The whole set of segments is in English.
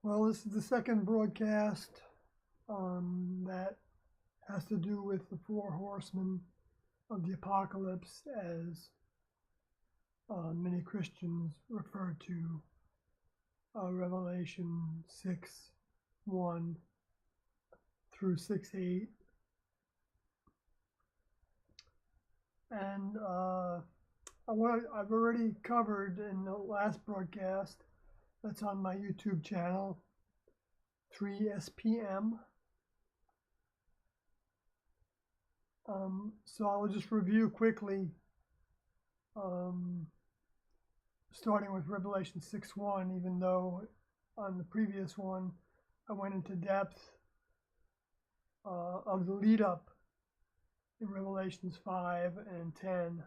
Well, this is the second broadcast that has to do with the four horsemen of the apocalypse, as many Christians refer to Revelation 6:1 through 6:8. And I've already covered in the last broadcast that's on my YouTube channel, 3SPM. So I'll just review quickly, starting with Revelation 6:1, even though on the previous one I went into depth of the lead up in Revelations 5 and 10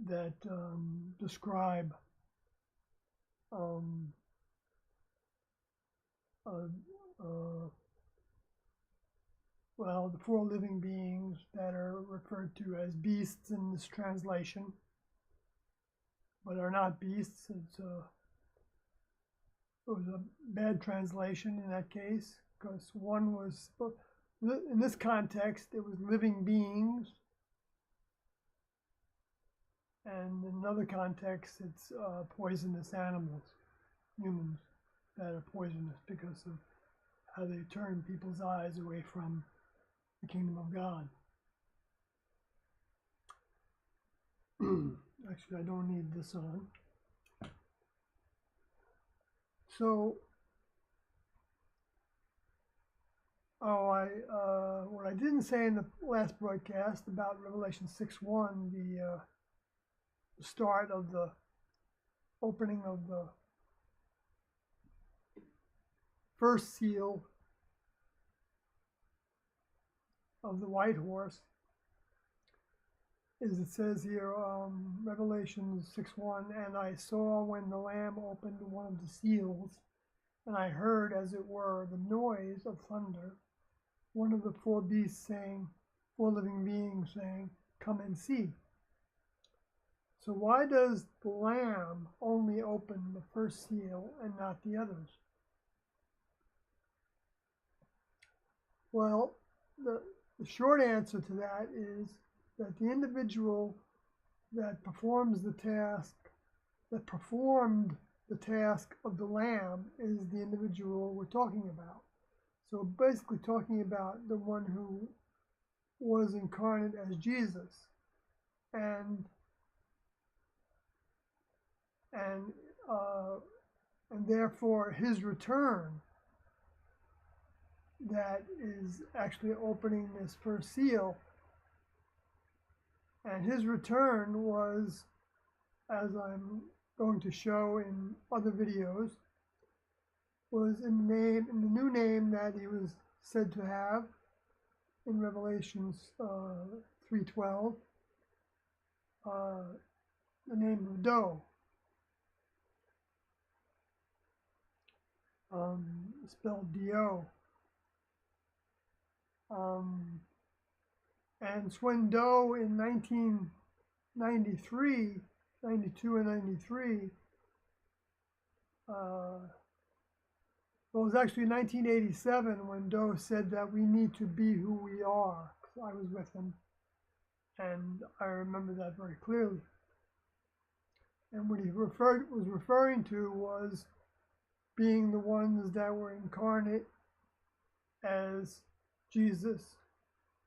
that describe well, the four living beings that are referred to as beasts in this translation, but are not beasts. It was a bad translation in that case, because one was, in this context, it was living beings, and in another context, it's poisonous animals, humans that are poisonous because of how they turn people's eyes away from the kingdom of God. Actually, I don't need this on. So, what I didn't say in the last broadcast about Revelation 6:1, the start of the opening of the first seal of the white horse, is it says here, Revelation 6:1, and I saw when the Lamb opened one of the seals, and I heard, as it were, the noise of thunder, one of the four beasts saying, four living beings saying, come and see. So why does the Lamb only open the first seal and not the others? Well, the short answer to that is that the individual that performs the task, that performed the task of the Lamb, is the individual we're talking about. So basically talking about the one who was incarnate as Jesus, and therefore his return, that is actually opening this first seal. And his return was, as I'm going to show in other videos, was in the new name that he was said to have in Revelations 3:12, the name of Doe, spelled D-O. And Swen Doe in 1993, 92 and 93, well, it was actually 1987 when Doe said that we need to be who we are. I was with him, and I remember that very clearly. And what he was referring to was being the ones that were incarnate as Jesus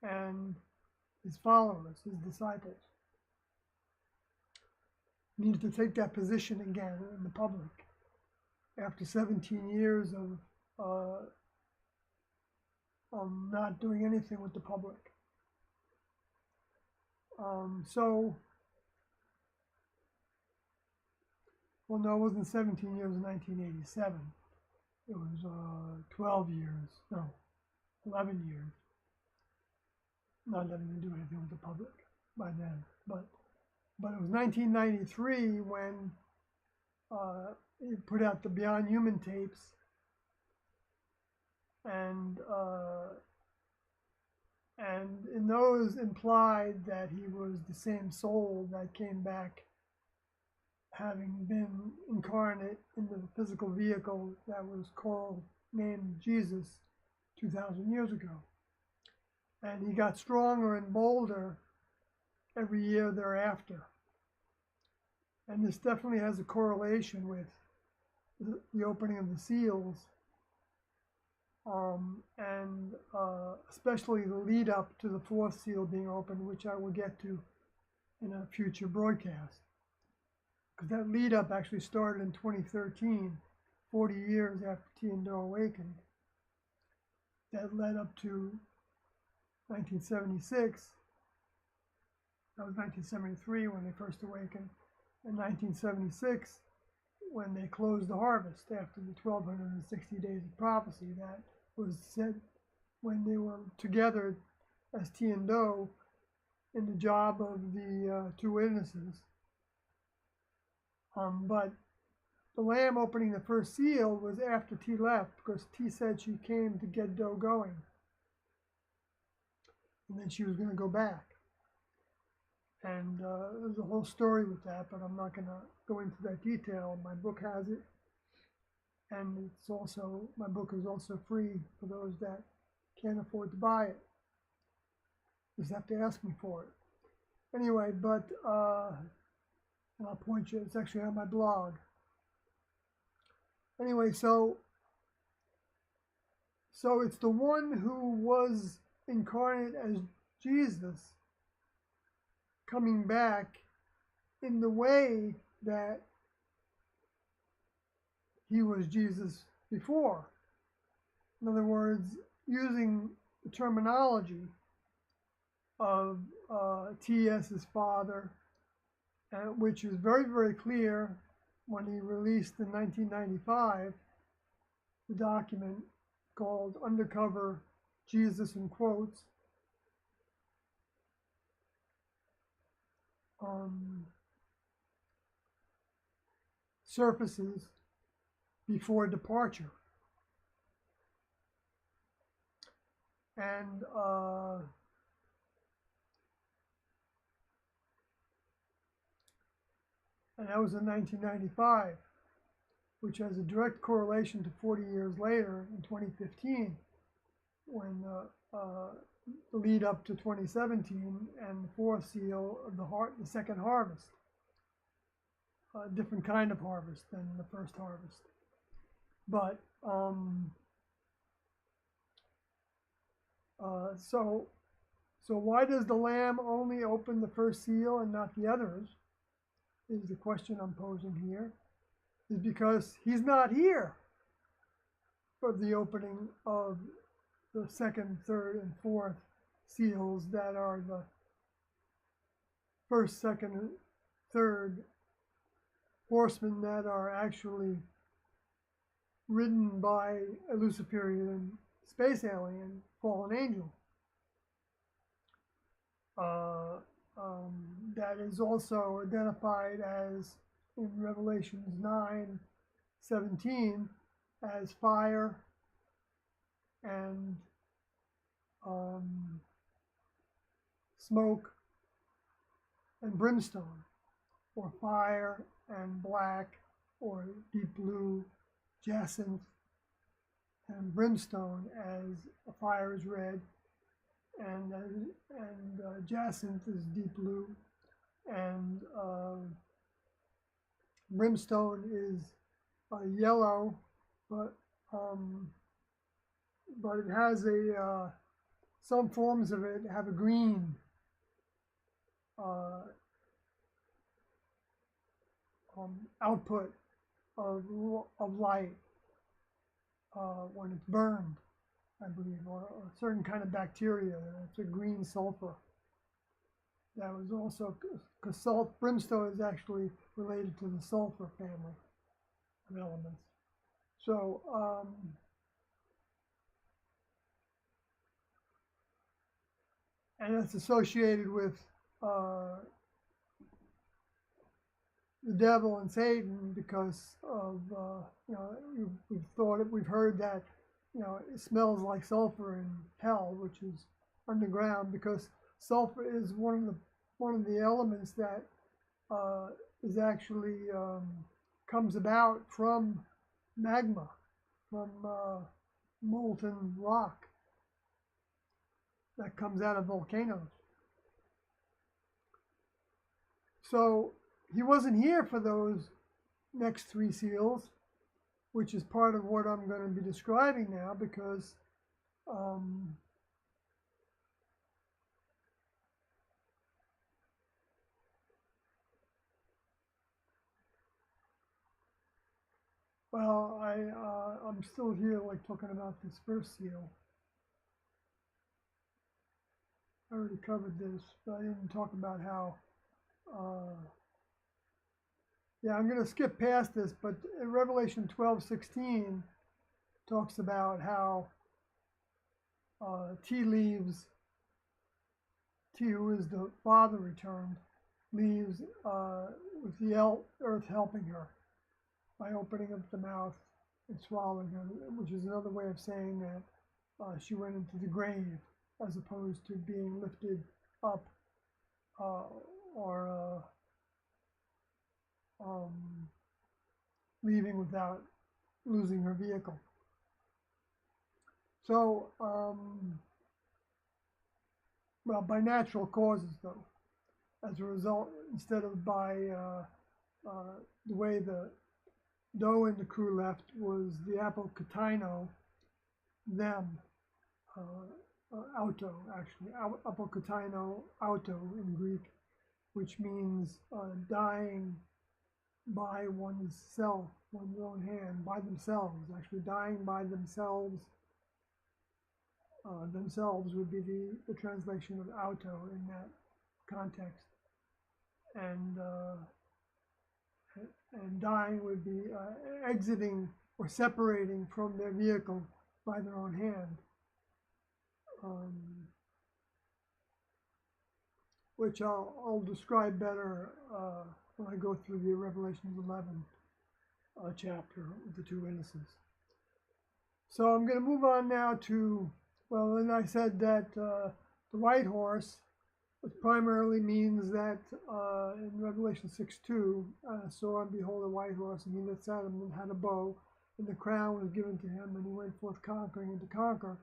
and his followers, his disciples, needed to take that position again in the public after 17 years of not doing anything with the public. Well, no, it wasn't 17 years in 1987. It was 12 years, no, 11 years. Not having to do anything with the public by then, but it was 1993 when he put out the Beyond Human tapes, and in those implied that he was the same soul that came back having been incarnate in the physical vehicle that was named Jesus 2,000 years ago. And he got stronger and bolder every year thereafter. And this definitely has a correlation with the opening of the seals, and especially the lead up to the fourth seal being opened, which I will get to in a future broadcast. Because that lead up actually started in 2013, 40 years after Tian-Do awakened. That led up to 1976. That was 1973 when they first awakened, and 1976 when they closed the harvest after the 1260 days of prophecy. That was said when they were together as Tian-Do in the job of the two witnesses. But the Lamb opening the first seal was after T left, because T said she came to get Do going, and then she was going to go back. And there's a whole story with that, but I'm not going to go into that detail. My book has it, and it's also, my book is also free for those that can't afford to buy it. Just have to ask me for it. Anyway, but and I'll point you, it's actually on my blog. Anyway, so it's the one who was incarnate as Jesus coming back in the way that he was Jesus before. In other words, using the terminology of T.S.'s father, which is very, very clear when he released in 1995 the document called Undercover Jesus in Quotes. Surfaces before departure. And that was in 1995, which has a direct correlation to 40 years later in 2015, when the lead up to 2017 and the fourth seal of the second harvest, a different kind of harvest than the first harvest. But so why does the Lamb only open the first seal and not the others, is the question I'm posing here, is because he's not here for the opening of the second, third, and fourth seals that are the first, second, and third horsemen that are actually ridden by a Luciferian space alien, fallen angel. That is also identified as, in Revelations 9:17, as fire and smoke and brimstone, or fire and black, or deep blue, jacinth, and brimstone, as a fire is red, and jacinth is deep blue, and brimstone is yellow, but it has some forms of it have a green output of light when it's burned, I believe, or a certain kind of bacteria. It's a green sulfur. That was also, because brimstone is actually related to the sulfur family of elements. So and it's associated with the devil and Satan, because of we've heard that it smells like sulfur in hell, which is underground, because sulfur is one of the elements that is actually comes about from magma, from molten rock that comes out of volcanoes. So he wasn't here for those next three seals, which is part of what I'm going to be describing now, because well, I'm still here, like, talking about this first seal. I already covered this, but I didn't talk about how. Yeah, I'm going to skip past this, but in Revelation 12:16 talks about how T leaves, T, who is the Father returned, leaves with the earth helping her by opening up the mouth and swallowing her, which is another way of saying that she went into the grave as opposed to being lifted up or leaving without losing her vehicle. So, well, by natural causes, though, as a result, instead of by the way the Doe and the crew left was the apokataino, them, auto, actually, apokataino auto in Greek, which means dying by oneself, one's own hand, by themselves, actually dying by themselves. Themselves would be the translation of auto in that context. And dying would be exiting or separating from their vehicle by their own hand, which I'll describe better when I go through the Revelations 11 chapter with the two witnesses. So I'm going to move on now to, well, then I said that the white horse, which primarily means that in Revelation 6:2, saw and behold a white horse, and he that sat him and had a bow, and the crown was given to him, and he went forth conquering and to conquer.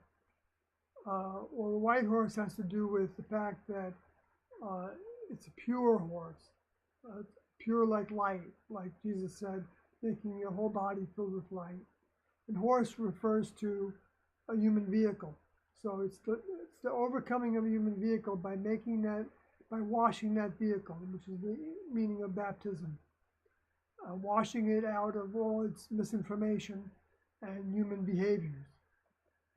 Well, the white horse has to do with the fact that it's a pure horse, pure like light, like Jesus said, making your whole body filled with light. And horse refers to a human vehicle. So it's the overcoming of a human vehicle by washing that vehicle, which is the meaning of baptism. Washing it out of all its misinformation and human behaviors.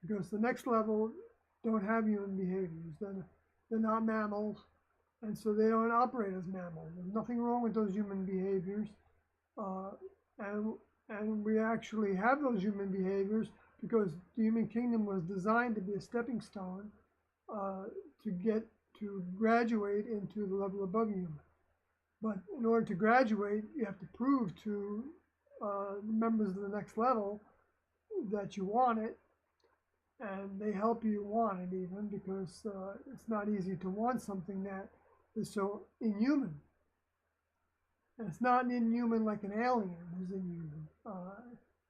Because the next level don't have human behaviors. They're not mammals, and so they don't operate as mammals. There's nothing wrong with those human behaviors. And we actually have those human behaviors because the human kingdom was designed to be a stepping stone to graduate into the level above human. But in order to graduate, you have to prove to members of the next level that you want it, and they help you want it even, because it's not easy to want something that is so inhuman. And it's not inhuman like an alien is inhuman.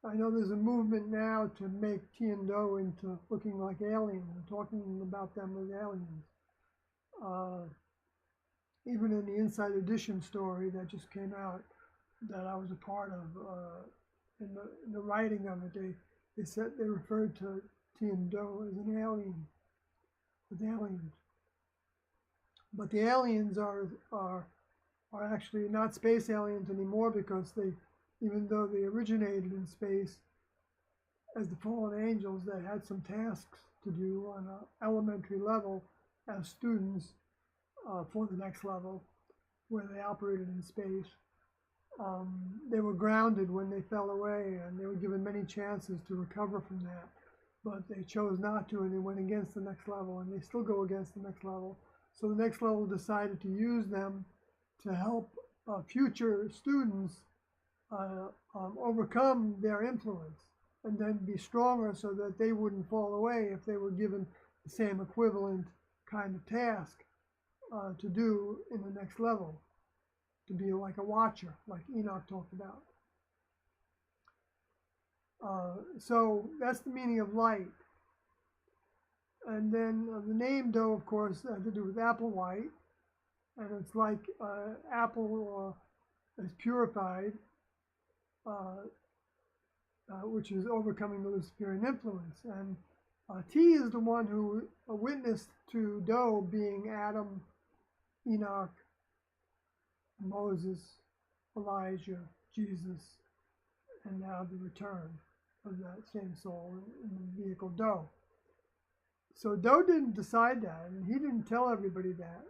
I know there's a movement now to make T and Doe into looking like aliens and talking about them as aliens. Even in the Inside Edition story that just came out, that I was a part of, in the writing of it, they referred to T and Doe as an alien, with aliens. But the aliens are actually not space aliens anymore, because even though they originated in space as the fallen angels that had some tasks to do on an elementary level as students for the next level, where they operated in space, they were grounded when they fell away, and they were given many chances to recover from that, but they chose not to, and they went against the next level, and they still go against the next level. So the next level decided to use them to help future students overcome their influence and then be stronger, so that they wouldn't fall away if they were given the same equivalent kind of task to do in the next level, to be like a watcher, like Enoch talked about. So that's the meaning of light. And then the name dough, of course, had to do with apple white, and it's like apple is purified, which is overcoming the Luciferian influence. And T is the one who witnessed to dough being Adam, Enoch, Moses, Elijah, Jesus, and now the return of that same soul in the vehicle dough. So Doe didn't decide that, and he didn't tell everybody that.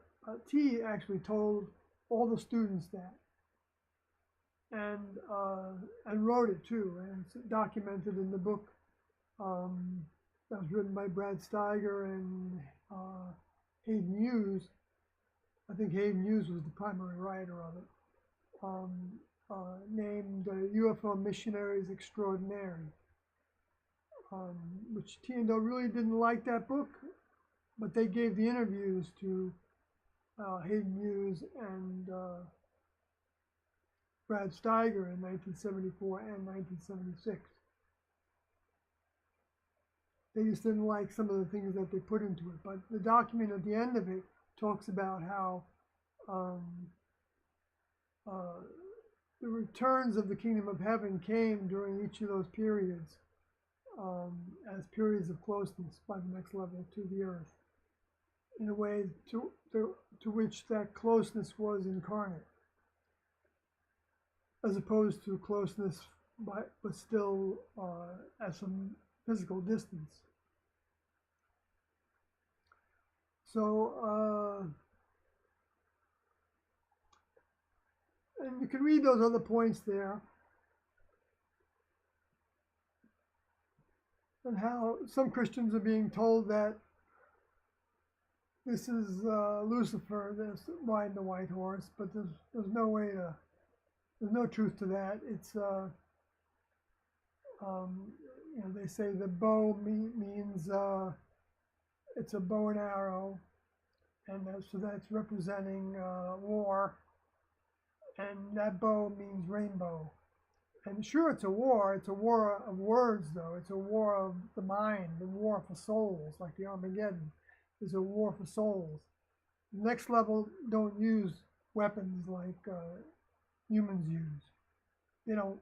T actually told all the students that, and wrote it too, and it's documented in the book that was written by Brad Steiger and Hayden Hughes. I think Hayden Hughes was the primary writer of it, named UFO Missionaries Extraordinary. Which T and Doe really didn't like that book, but they gave the interviews to Hayden Hughes and Brad Steiger in 1974 and 1976. They just didn't like some of the things that they put into it, but the document at the end of it talks about how the returns of the kingdom of heaven came during each of those periods. As periods of closeness by the next level to the earth, in a way to which that closeness was incarnate, as opposed to closeness but still at some physical distance. So, and you can read those other points there. And how some Christians are being told that this is Lucifer that's riding the white horse, but there's no way to, there's no truth to that. It's you know, they say the bow means it's a bow and arrow, and so that's representing war, and that bow means rainbow. And sure, it's a war of words, though. It's a war of the mind, the war for souls, like the Armageddon is a war for souls. The next level don't use weapons like humans use. They don't,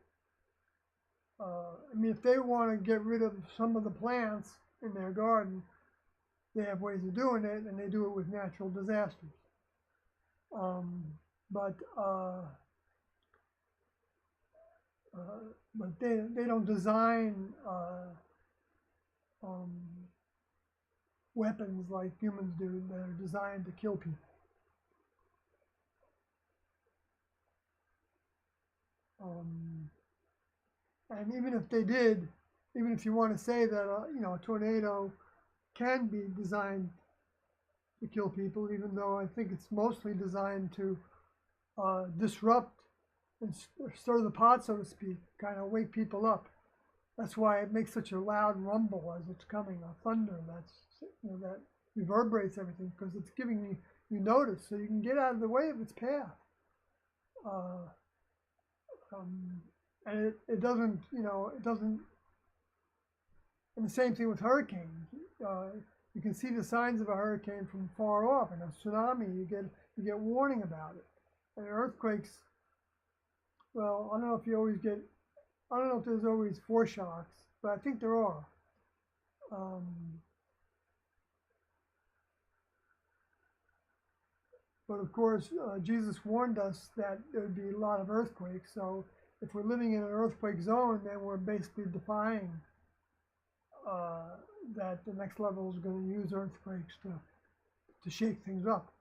I mean, if they want to get rid of some of the plants in their garden, they have ways of doing it, and they do it with natural disasters. But they don't design weapons like humans do that are designed to kill people. And even if they did, even if you want to say that you know, a tornado can be designed to kill people, even though I think it's mostly designed to disrupt and stir the pot, so to speak, kind of wake people up. That's why it makes such a loud rumble as it's coming, a thunder that's, you know, that reverberates everything, because it's giving you notice, so you can get out of the way of its path. And it doesn't, you know, it doesn't. And the same thing with hurricanes. You can see the signs of a hurricane from far off, and a tsunami, you get warning about it. And earthquakes, well, I don't know if you always get, I don't know if there's always foreshocks, but I think there are. But of course, Jesus warned us that there would be a lot of earthquakes. So if we're living in an earthquake zone, then we're basically defying that the next level is going to use earthquakes to shake things up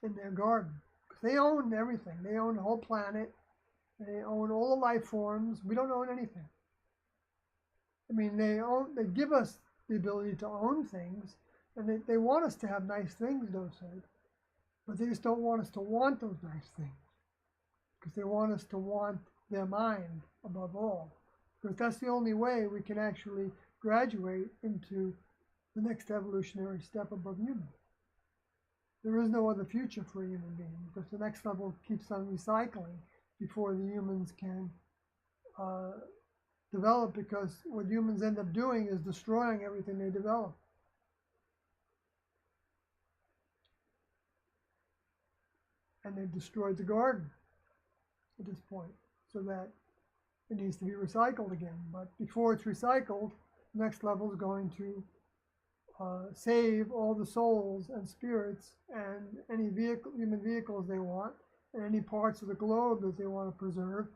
in their garden. They own everything. They own the whole planet. They own all the life forms. We don't own anything. I mean, they give us the ability to own things, and they want us to have nice things, Doe said, but they just don't want us to want those nice things, because they want us to want their mind above all, because that's the only way we can actually graduate into the next evolutionary step above human. There is no other future for a human being because the next level keeps on recycling before the humans can uh, develop, because what humans end up doing is destroying everything they develop. And they've destroyed the garden at this point, so that it needs to be recycled again. But before it's recycled, the next level is going to save all the souls and spirits and any human vehicles they want, and any parts of the globe that they want to preserve,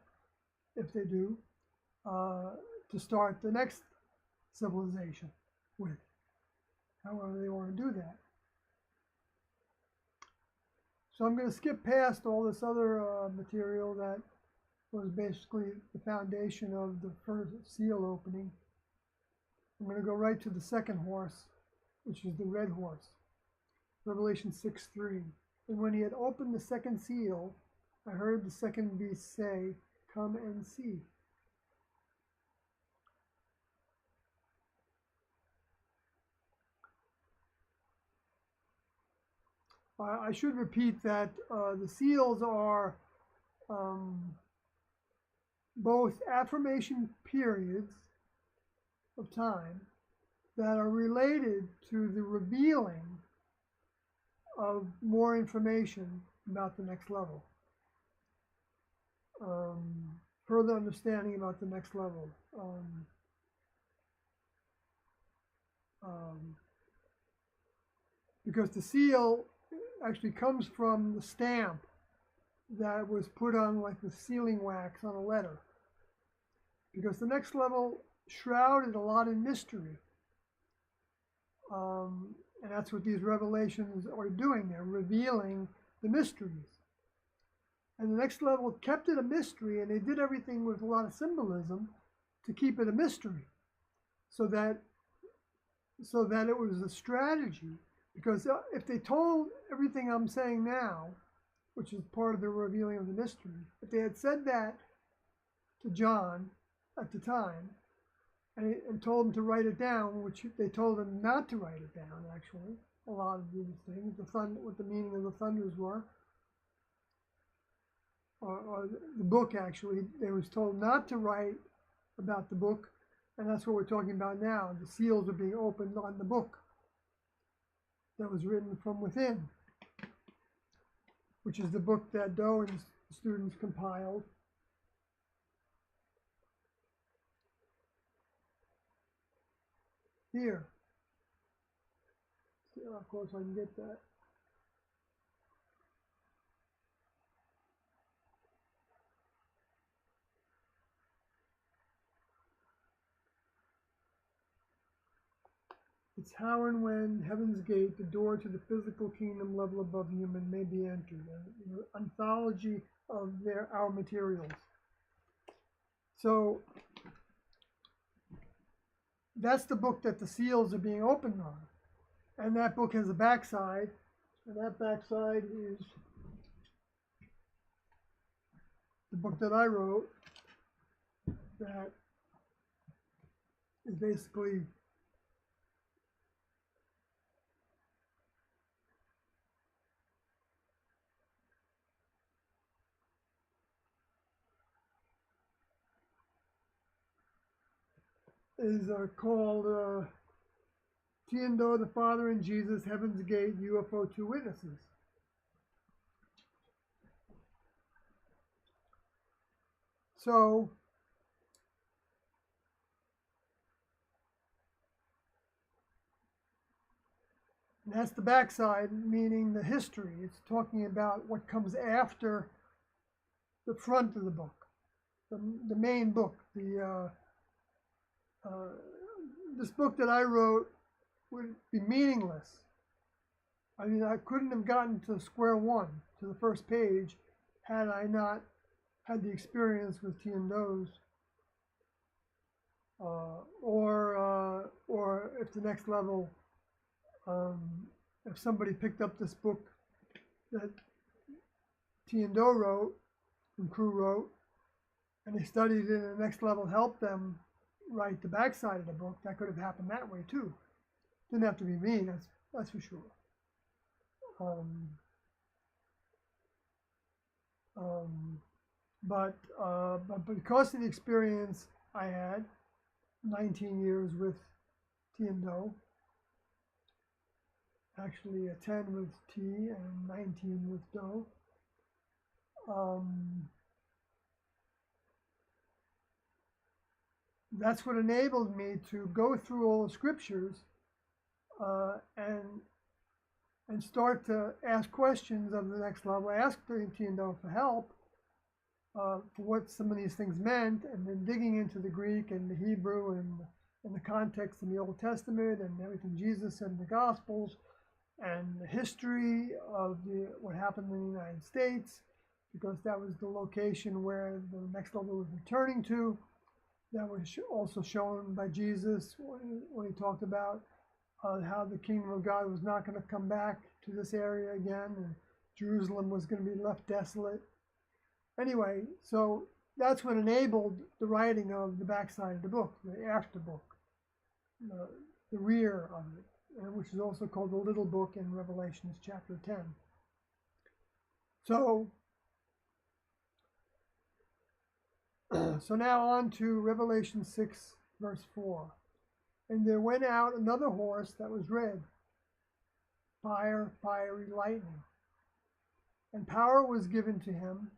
if they do, to start the next civilization with, however they want to do that. So I'm going to skip past all this other material that was basically the foundation of the first seal opening. I'm going to go right to the second horse, which is the red horse. Revelation 6:3. And when he had opened the second seal, I heard the second beast say, "Come and see." I should repeat that the seals are both affirmation periods of time that are related to the revealing of more information about the next level. Further understanding about the next level. Because the seal actually comes from the stamp that was put on like the sealing wax on a letter. Because the next level shrouded a lot in mystery. And that's what these revelations are doing. They're revealing the mysteries. And the next level kept it a mystery, and they did everything with a lot of symbolism to keep it a mystery, so that it was a strategy. Because if they told everything I'm saying now, which is part of the revealing of the mystery, if they had said that to John at the time, and told him to write it down, which they told him not to write it down, actually, a lot of these things, what the meaning of the thunders were, or the book, actually, they was told not to write about the book, and that's what we're talking about now. The seals are being opened on the book that was written from within, which is the book that Doe and students compiled. Here. See how close I can get that. It's how and when Heaven's Gate, the door to the physical kingdom level above human, may be entered. An anthology of our materials. So that's the book that the seals are being opened on. And that book has a backside, and that backside is the book that I wrote, that is basically called Tian-Do, the Father and Jesus, Heaven's Gate, UFO Two Witnesses. So that's the backside, meaning the history. It's talking about what comes after the front of the book, the main book. This book that I wrote would be meaningless. I mean, I couldn't have gotten to square one, to the first page, had I not had the experience with Tian-Do's, or if the next level, if somebody picked up this book that Tian-Do wrote and Crew wrote, and they studied it, and the next level helped them write the backside of the book, that could have happened that way too. Didn't have to be me, that's for sure. Um, um, but because of the experience I had, 19 years with Tiendo, actually 10 with T and 19 with Do, that's what enabled me to go through all the scriptures uh, and start to ask questions of the next level. I asked Tiendo for help for what some of these things meant, and then digging into the Greek and the Hebrew and the context in the Old Testament and everything Jesus said in the Gospels, and the history of what happened in the United States, because that was the location where the next level was returning to. That was also shown by Jesus when he talked about how the kingdom of God was not going to come back to this area again, and Jerusalem was going to be left desolate. Anyway, so that's what enabled the writing of the backside of the book, the after book, the rear of it, which is also called the little book in Revelations chapter 10. So, so now on to Revelation 6, verse 4. And there went out another horse that was red, fire, fiery lightning. And power was given to him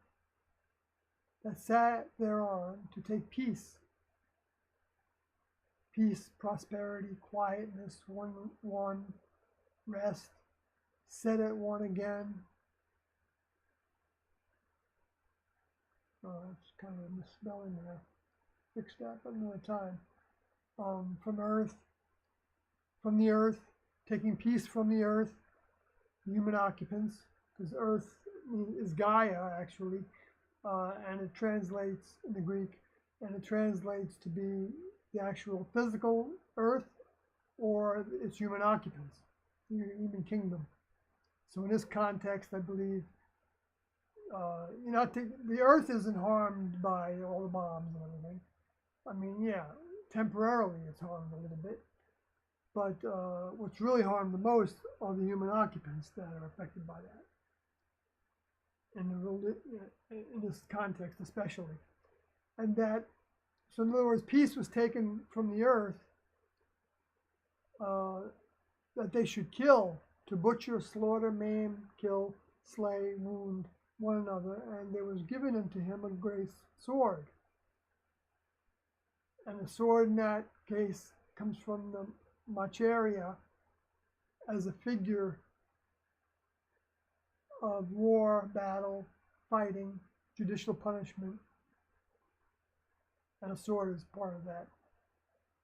that sat thereon to take peace, prosperity, quietness, one rest, set at one again. It's kind of a misspelling there. Fix that another time. From the earth, taking peace from the earth, human occupants, because earth is Gaia actually, and it translates in the Greek, and it translates to be the actual physical earth or its human occupants, human kingdom. So in this context, I believe, the earth isn't harmed by all the bombs and everything. I mean, yeah, temporarily it's harmed a little bit, but what's really harmed the most are the human occupants that are affected by that. In this context especially. And that, so in other words, peace was taken from the earth, that they should kill, to butcher, slaughter, maim, kill, slay, wound one another, and there was given unto him a great sword. And the sword in that case comes from the macharia as a figure of war, battle, fighting, judicial punishment, and a sword is part of that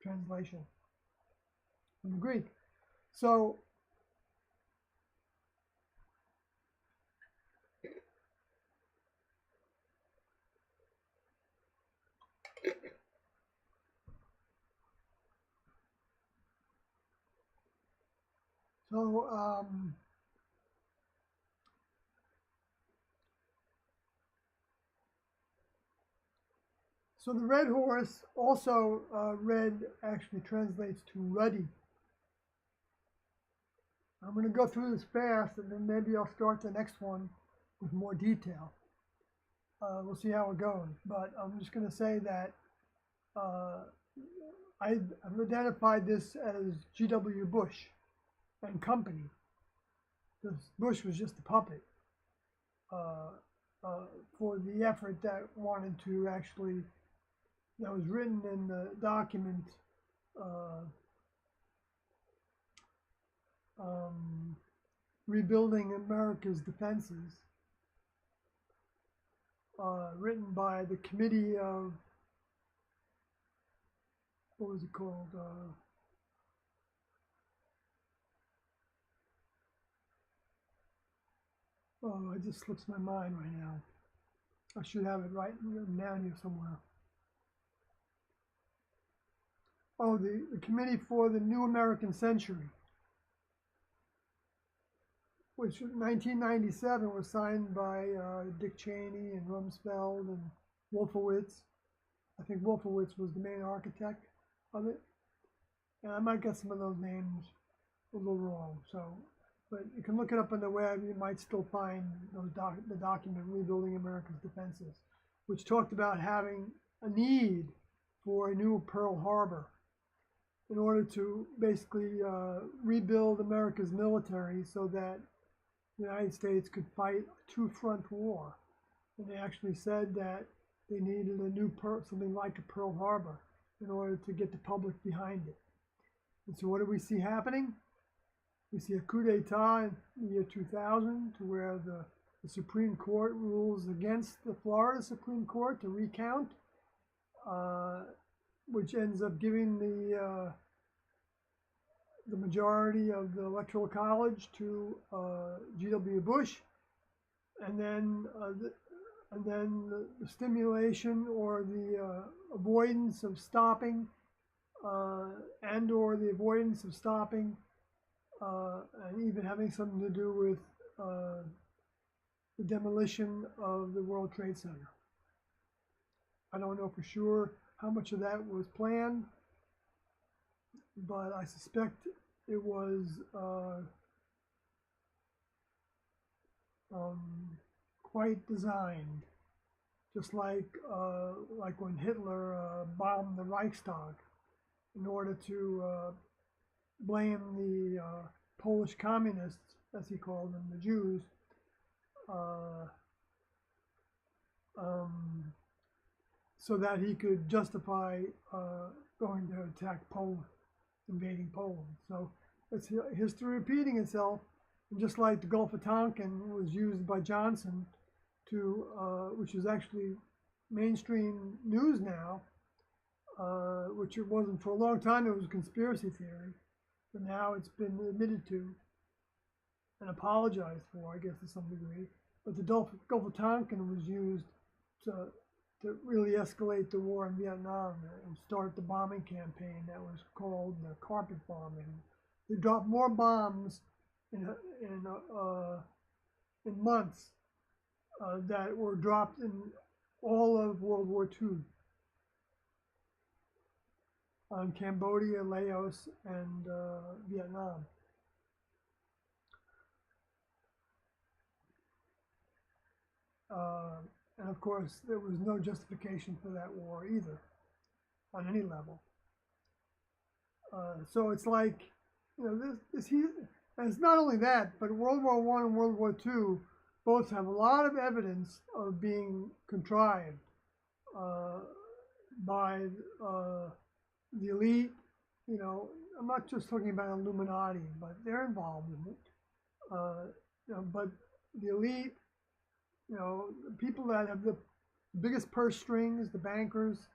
translation from the Greek. So So the red horse, also red actually translates to ruddy. I'm going to go through this fast, and then maybe I'll start the next one with more detail. We'll see how it goes. But I'm just going to say that I've identified this as G.W. Bush and company. Because Bush was just a puppet for the effort that wanted to actually, that was written in the document, Rebuilding America's Defenses, written by the Committee of, what was it called? It just slips my mind right now. I should have it right down here somewhere. Oh, the Committee for the New American Century, which in 1997 was signed by Dick Cheney and Rumsfeld and Wolfowitz. I think Wolfowitz was the main architect of it. And I might get some of those names a little wrong. So but you can look it up on the web. You might still find the document Rebuilding America's Defenses, which talked about having a need for a new Pearl Harbor in order to basically rebuild America's military so that the United States could fight a two-front war. And they actually said that they needed a new something like a Pearl Harbor in order to get the public behind it. And so what do we see happening? We see a coup d'etat in the year 2000 to where the Supreme Court rules against the Florida Supreme Court to recount, which ends up giving the majority of the Electoral College to G.W. Bush, and then the stimulation or the avoidance of stopping and or the avoidance of stopping and even having something to do with the demolition of the World Trade Center. I don't know for sure how much of that was planned, but I suspect it was quite designed, just like when Hitler bombed the Reichstag in order to blame the Polish communists, as he called them, the Jews, so that he could justify going to attack Poland, invading Poland. So it's history repeating itself. And just like the Gulf of Tonkin was used by Johnson to, which is actually mainstream news now, which it wasn't for a long time. It was a conspiracy theory, but now it's been admitted to and apologized for, I guess, to some degree. But the Gulf of Tonkin was used to really escalate the war in Vietnam and start the bombing campaign that was called the carpet bombing. They dropped more bombs in months that were dropped in all of World War II on Cambodia, Laos, and Vietnam. And of course, there was no justification for that war either, on any level. So it's like, you know, and it's not only that, but World War I and World War II both have a lot of evidence of being contrived by the elite. You know, I'm not just talking about Illuminati, but they're involved in it. You know, but the elite, you know, people that have the biggest purse strings, the bankers,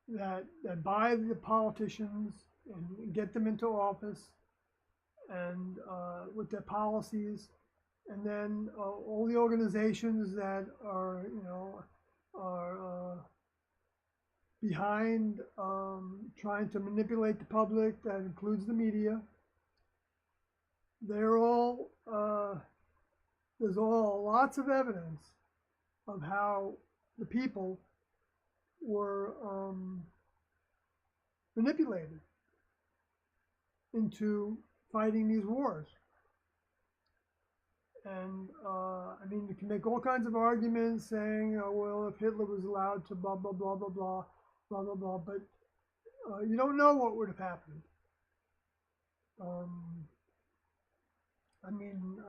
that buy the politicians and get them into office, and with their policies, and then all the organizations that are, you know, are behind trying to manipulate the public. That includes the media. They're all there's lots of evidence of how the people were manipulated into fighting these wars. And I mean, you can make all kinds of arguments saying, oh, well, if Hitler was allowed to blah, blah, blah, blah, blah, blah, blah, blah, but you don't know what would have happened. I mean,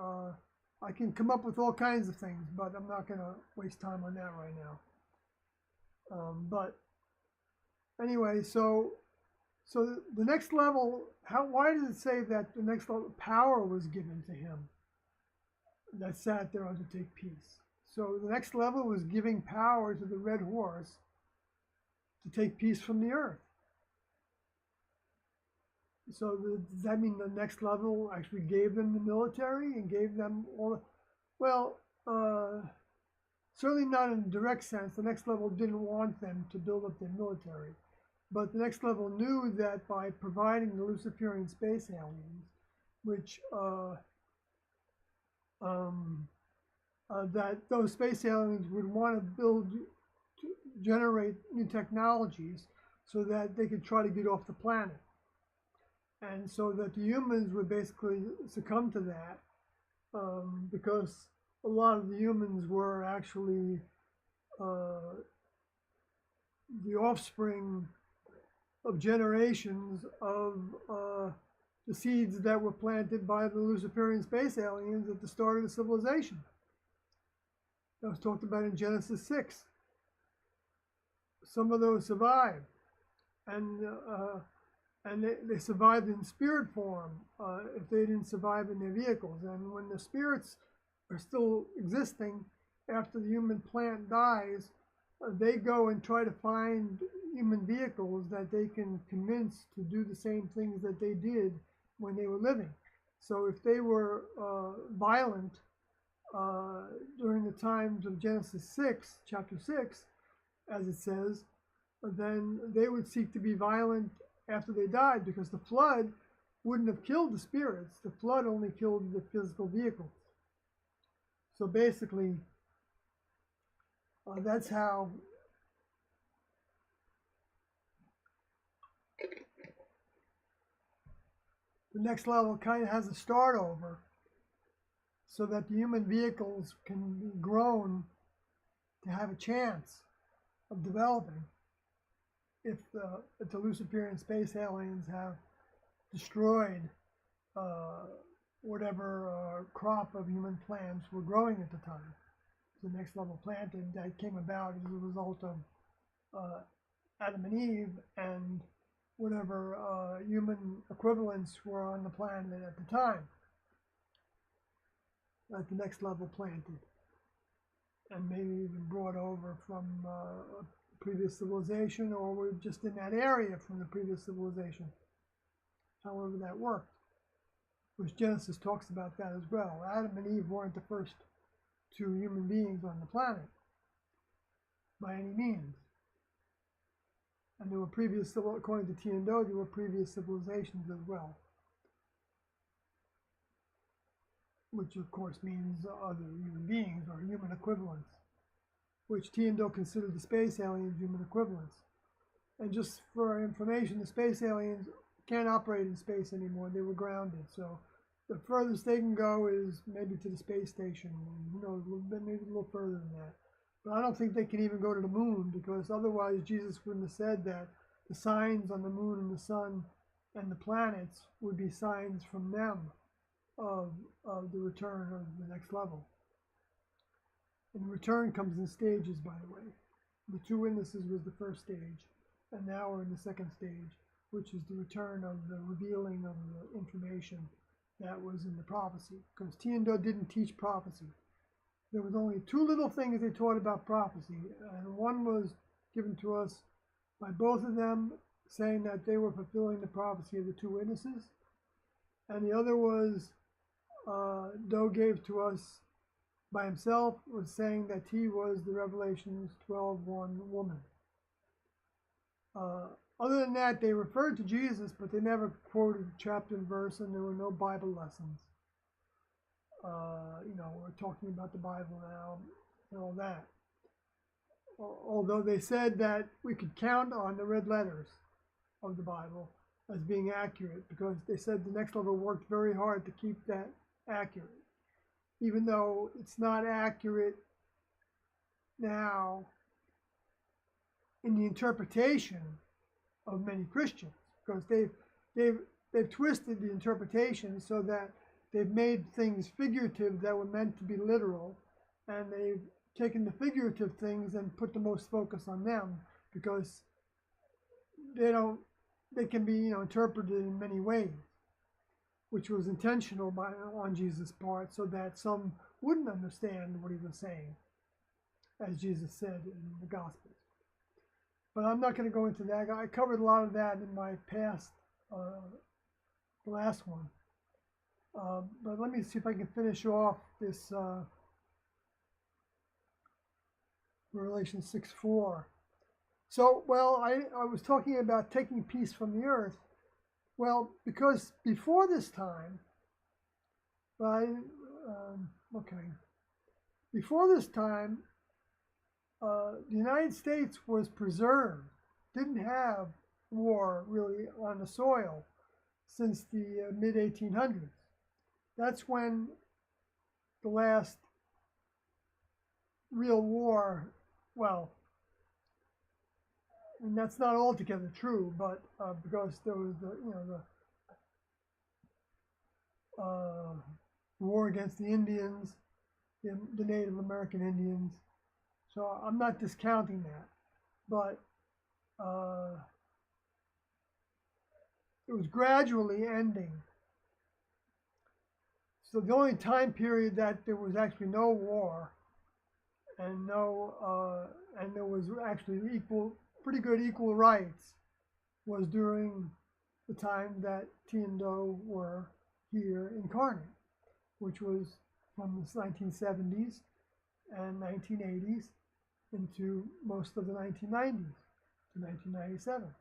I can come up with all kinds of things, but I'm not going to waste time on that right now. But anyway, so the next level, why does it say that the next level power was given to him that sat there to take peace? So the next level was giving power to the Red Horse to take peace from the earth. So does that mean the next level actually gave them the military and gave them all? Well, certainly not in a direct sense. The next level didn't want them to build up their military. But the next level knew that by providing the Luciferian space aliens, which that those space aliens would want to generate new technologies so that they could try to get off the planet. And so that the humans would basically succumb to that, because a lot of the humans were actually the offspring of generations of the seeds that were planted by the Luciferian space aliens at the start of the civilization. That was talked about in Genesis 6. Some of those survived, and they survived in spirit form if they didn't survive in their vehicles. And when the spirits are still existing after the human plant dies, they go and try to find human vehicles that they can convince to do the same things that they did when they were living. So if they were violent during the times of Genesis 6, chapter 6, as it says, then they would seek to be violent after they died, because the flood wouldn't have killed the spirits. The flood only killed the physical vehicles. So basically, that's how the next level kind of has a start over, so that the human vehicles can be grown to have a chance of developing if the Luciferian space aliens have destroyed whatever crop of human plants were growing at the time. The next level planted that came about as a result of Adam and Eve and whatever human equivalents were on the planet at the time. At the next level planted, and maybe even brought over from a previous civilization, or were just in that area from the previous civilization. However that worked, which Genesis talks about that as well. Adam and Eve weren't the first two human beings on the planet by any means, and there were previous, according to Tiendo, there were previous civilizations as well, which of course means other human beings or human equivalents, which Tiendo considered the space aliens human equivalents. And just for our information, the space aliens can't operate in space anymore. They were grounded. So the furthest they can go is maybe to the space station, who knows, maybe a little further than that. But I don't think they can even go to the moon, because otherwise Jesus wouldn't have said that the signs on the moon and the sun and the planets would be signs from them of the return of the next level. And the return comes in stages, by the way. The two witnesses was the first stage, and now we're in the second stage, which is the return of the revealing of the information that was in the prophecy. Because Tiendo didn't teach prophecy. There was only two little things they taught about prophecy, and one was given to us by both of them, saying that they were fulfilling the prophecy of the two witnesses, and the other was Do gave to us by himself, was saying that he was the Revelations 12:1 woman. Other than that, they referred to Jesus, but they never quoted chapter and verse, and there were no Bible lessons. We're talking about the Bible now and all that. Although they said that we could count on the red letters of the Bible as being accurate, because they said the next level worked very hard to keep that accurate, even though it's not accurate now in the interpretation of many Christians, because they've twisted the interpretation so that they've made things figurative that were meant to be literal, and they've taken the figurative things and put the most focus on them, because they can be interpreted in many ways, which was intentional on Jesus' part, so that some wouldn't understand what he was saying, as Jesus said in the Gospels. But I'm not going to go into that. I covered a lot of that in my past, the last one. But let me see if I can finish off this Revelation 6:4. So, I was talking about taking peace from the earth. Well, because before this time, before this time, the United States was preserved, didn't have war really on the soil, since the mid-1800s. That's when the last real war, well, and that's not altogether true, but because there was the war against the Indians, the Native American Indians. So I'm not discounting that, but it was gradually ending. So the only time period that there was actually no war and and there was actually pretty good equal rights was during the time that Tian-Do were here incarnate, which was from the 1970s and 1980s into most of the 1990s to 1997.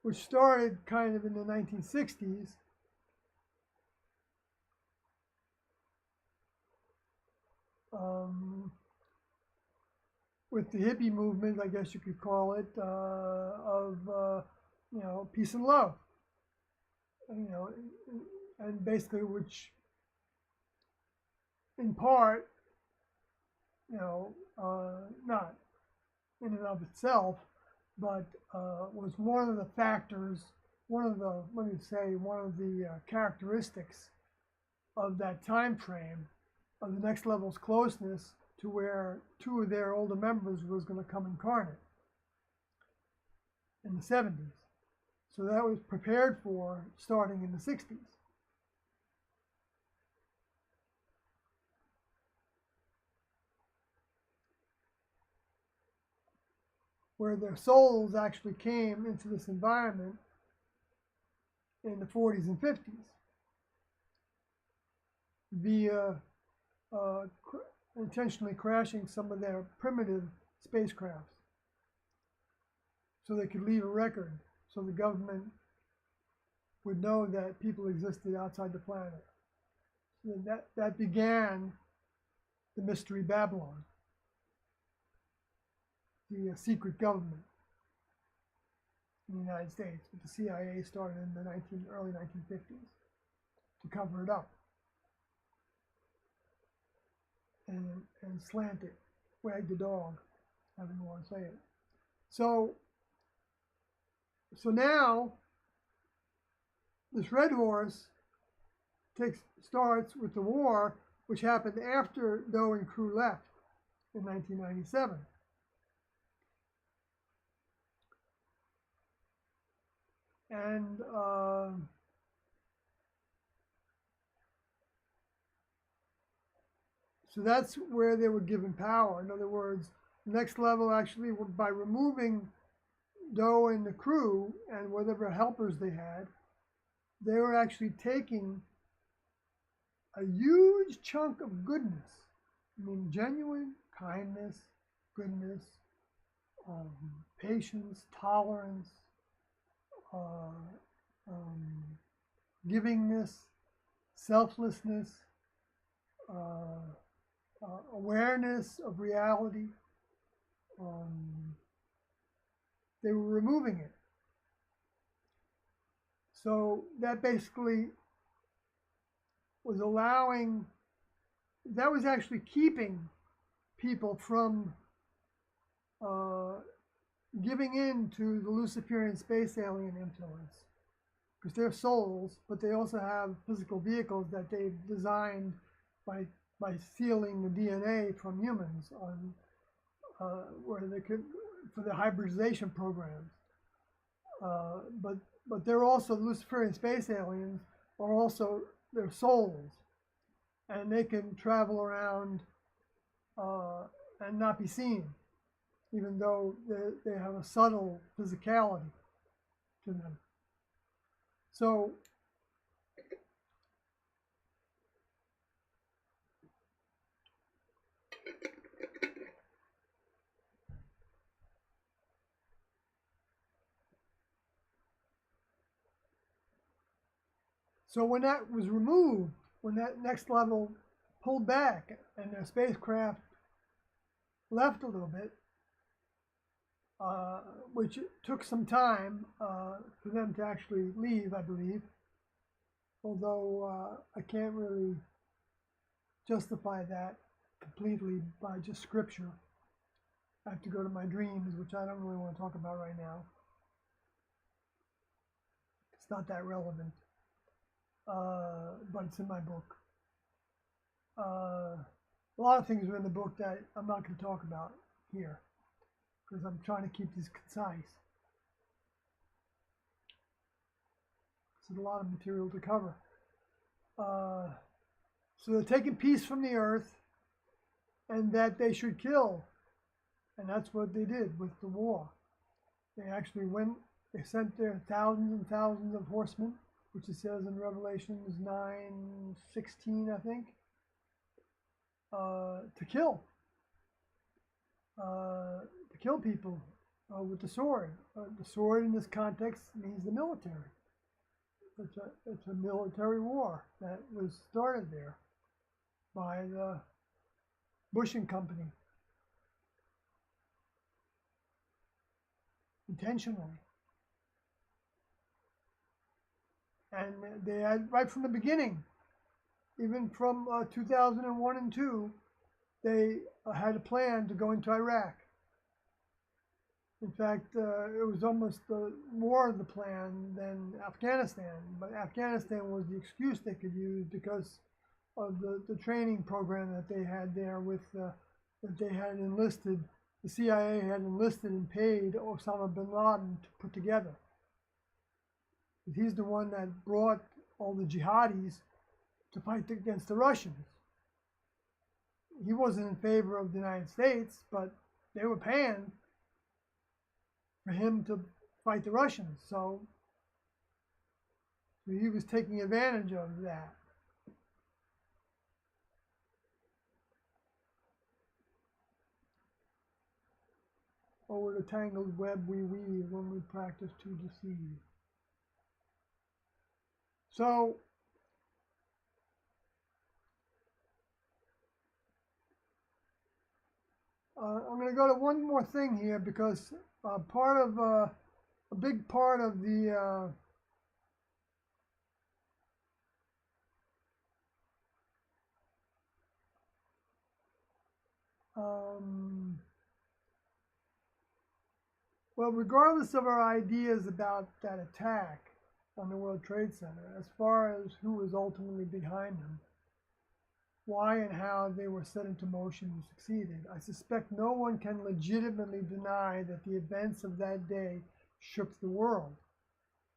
Which started kind of in the 1960s. With the hippie movement, I guess you could call it, of peace and love, and basically, which in part, not in and of itself, but was one of the factors, one of the characteristics of that time frame of the Next Level's closeness to where two of their older members was going to come incarnate in the 70s. So that was prepared for starting in the 60s. Where their souls actually came into this environment in the 40s and 50s via intentionally crashing some of their primitive spacecrafts so they could leave a record so the government would know that people existed outside the planet. So that began the Mystery Babylon, the secret government in the United States. But the CIA started in the early 1950s to cover it up and slant it, wag the dog, however you want to say it. So now this Red Horse starts with the war, which happened after Do and crew left in 1997. And so that's where they were given power. In other words, Next Level actually, by removing Do and the crew and whatever helpers they had, they were actually taking a huge chunk of goodness. I mean, genuine kindness, goodness, patience, tolerance, givingness, selflessness, awareness of reality. They were removing it. So that basically was that was actually keeping people from giving in to the Luciferian space alien influence, because they're souls, but they also have physical vehicles that they've designed by stealing the DNA from humans on where they could for the hybridization programs. But they're also Luciferian space aliens are also their souls, and they can travel around and not be seen, even though they have a subtle physicality to them. So when that was removed, when that Next Level pulled back and their spacecraft left a little bit, which took some time for them to actually leave, I believe. Although I can't really justify that completely by just scripture. I have to go to my dreams, which I don't really want to talk about right now. It's not that relevant, but it's in my book. A lot of things are in the book that I'm not going to talk about here because I'm trying to keep this concise. There's a lot of material to cover. So they're taking peace from the earth and that they should kill. And that's what they did with the war. They actually they sent their thousands and thousands of horsemen, which it says in Revelations 9:16, I think, to kill people with the sword. The sword in this context means the military. It's a military war that was started there by the Bush and Company intentionally. And they had, right from the beginning, even from 2001 and 2, they had a plan to go into Iraq. In fact, it was almost more of the plan than Afghanistan, but Afghanistan was the excuse they could use because of the training program that they had there with that they had enlisted, the CIA had enlisted and paid Osama bin Laden to put together. He's the one that brought all the jihadis to fight against the Russians. He wasn't in favor of the United States, but they were paying for him to fight the Russians. So he was taking advantage of that. Over the tangled web we weave when we practice to deceive. So I'm going to go to one more thing here because a big part of the well, regardless of our ideas about that attack on the World Trade Center, as far as who was ultimately behind them, why and how they were set into motion and succeeded, I suspect no one can legitimately deny that the events of that day shook the world,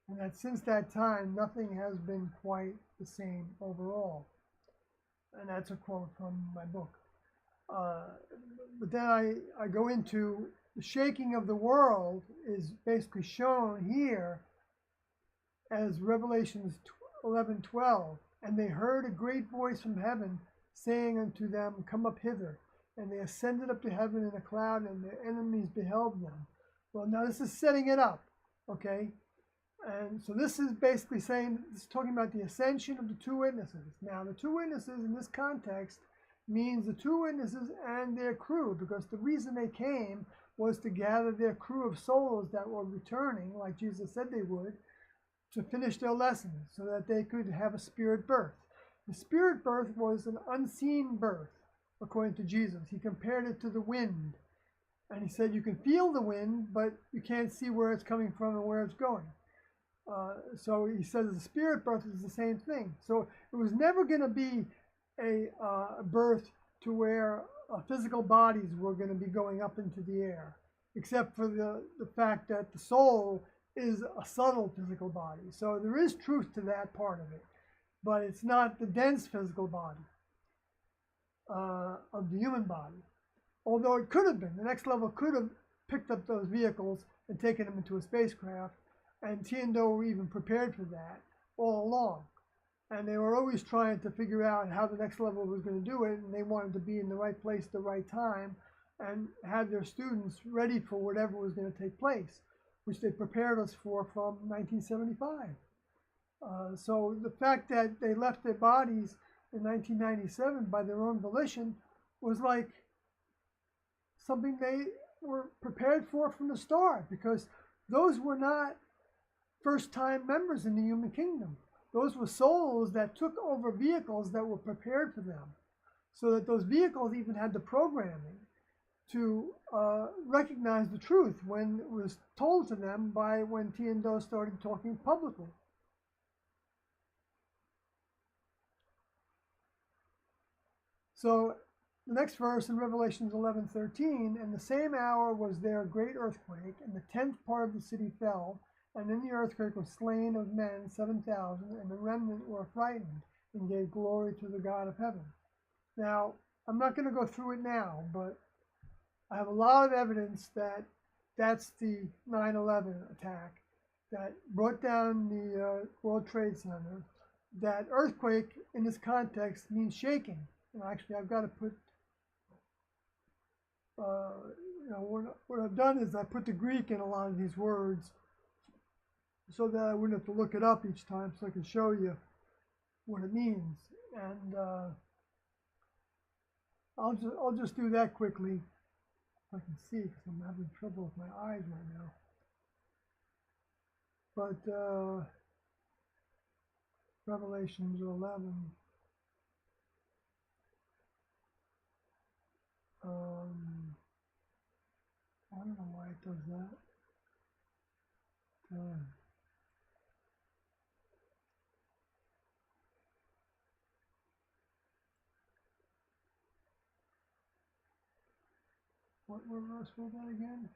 and that since that time nothing has been quite the same overall. And that's a quote from my book. But then I go into the shaking of the world is basically shown here as Revelations 11:12. And they heard a great voice from heaven saying unto them, Come up hither. And they ascended up to heaven in a cloud, and their enemies beheld them. Well, now this is setting it up, okay? And so this is basically saying, this is talking about the ascension of the two witnesses. Now, the two witnesses in this context means the two witnesses and their crew, because the reason they came was to gather their crew of souls that were returning, like Jesus said they would, to finish their lessons so that they could have a spirit birth. The spirit birth was an unseen birth, according to Jesus. He compared it to the wind. And he said you can feel the wind, but you can't see where it's coming from and where it's going. So he says the spirit birth is the same thing. So it was never going to be a birth to where physical bodies were going to be going up into the air, except for the fact that the soul is a subtle physical body. So there is truth to that part of it, but it's not the dense physical body of the human body. Although it could have been, the next level could have picked up those vehicles and taken them into a spacecraft, and Tian-Do were even prepared for that all along. And they were always trying to figure out how the next level was going to do it, and they wanted to be in the right place at the right time and had their students ready for whatever was going to take place, which they prepared us for from 1975. So the fact that they left their bodies in 1997 by their own volition was like something they were prepared for from the start, because those were not first-time members in the human kingdom. Those were souls that took over vehicles that were prepared for them, so that those vehicles even had the programming to recognize the truth when it was told to them by when Tian Do started talking publicly. So the next verse in Revelations 11:13, in the same hour was there a great earthquake, and the 10th part of the city fell, and in the earthquake was slain of men 7,000, and the remnant were frightened and gave glory to the God of heaven. Now, I'm not going to go through it now, but I have a lot of evidence that that's the 9/11 attack that brought down the World Trade Center. That earthquake in this context means shaking. And actually, I've got to put, what I've done is I put the Greek in a lot of these words so that I wouldn't have to look it up each time, so I can show you what it means. And I'll just do that quickly if I can see, because I'm having trouble with my eyes right now. But Revelations 11. I don't know why it does that. What verse was that again?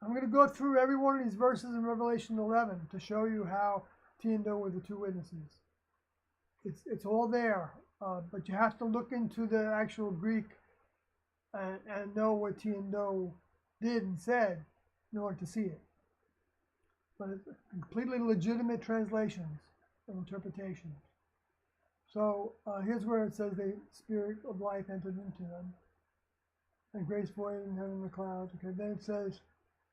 I'm going to go through every one of these verses in Revelation 11 to show you how Tian Do were the two witnesses. It's all there, but you have to look into the actual Greek and know what Tian Do did and said in order to see it. But it's completely legitimate translations and interpretations. So here's where it says the Spirit of life entered into them, and grace void in heaven in the clouds. Okay, then it says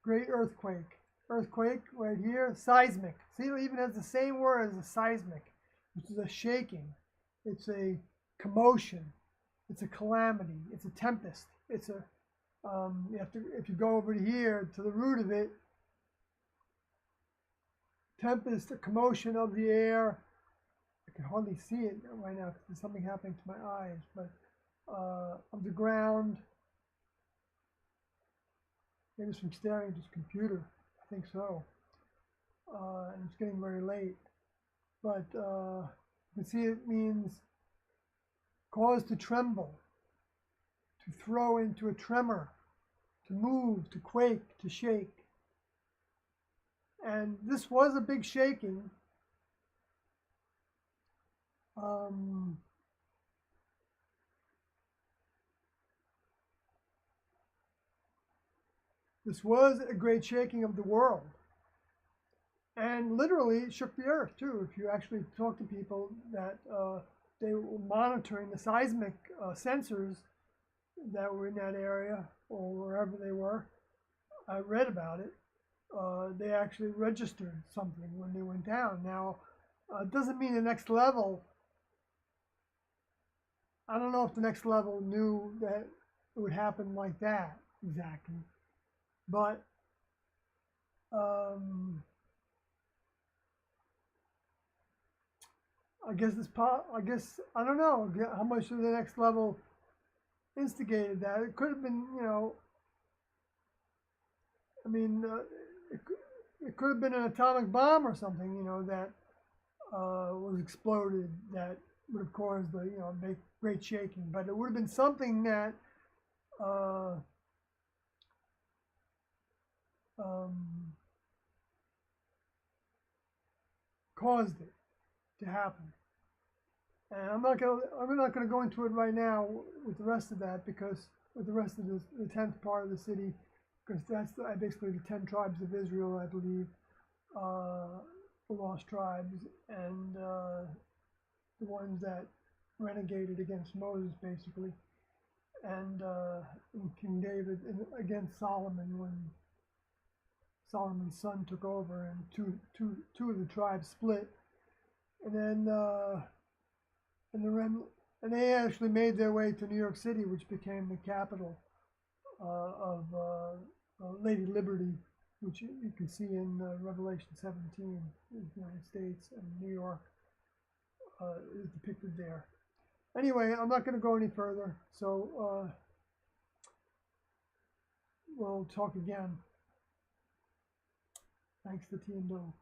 great earthquake. Earthquake right here, seismic. See, it even has the same word as a seismic, which is a shaking. It's a commotion. It's a calamity. It's a tempest. It's a you have to, if you go over here to the root of it, tempest, a commotion of the air. I can hardly see it right now because there's something happening to my eyes, but of the ground. Maybe it's from staring at this computer. I think so. And it's getting very late. But you can see it means cause to tremble, to throw into a tremor, to move, to quake, to shake. And this was a big shaking. This was a great shaking of the world. And literally it shook the earth too. If you actually talk to people that they were monitoring the seismic sensors that were in that area or wherever they were, I read about it. They actually registered something when they went down. Now, it doesn't mean the next level. I don't know if the next level knew that it would happen like that exactly, but I guess I don't know how much of the next level instigated that. It could have been, I mean, it could have been an atomic bomb or something, that was exploded that would have caused the, big, great shaking. But it would have been something that caused it to happen. And I'm not gonna go into it right now with the rest of that, because with the rest of the 10th part of the city, because that's basically the 10 tribes of Israel, I believe, the lost tribes, and the ones that renegated against Moses, basically, and King David against Solomon when Solomon's son took over, and two of the tribes split. and then and they actually made their way to New York City, which became the capital of Lady Liberty, which you can see in Revelation 17, the United States, and New York is depicted there. Anyway, I'm not going to go any further, so we'll talk again. Thanks to Tian Do.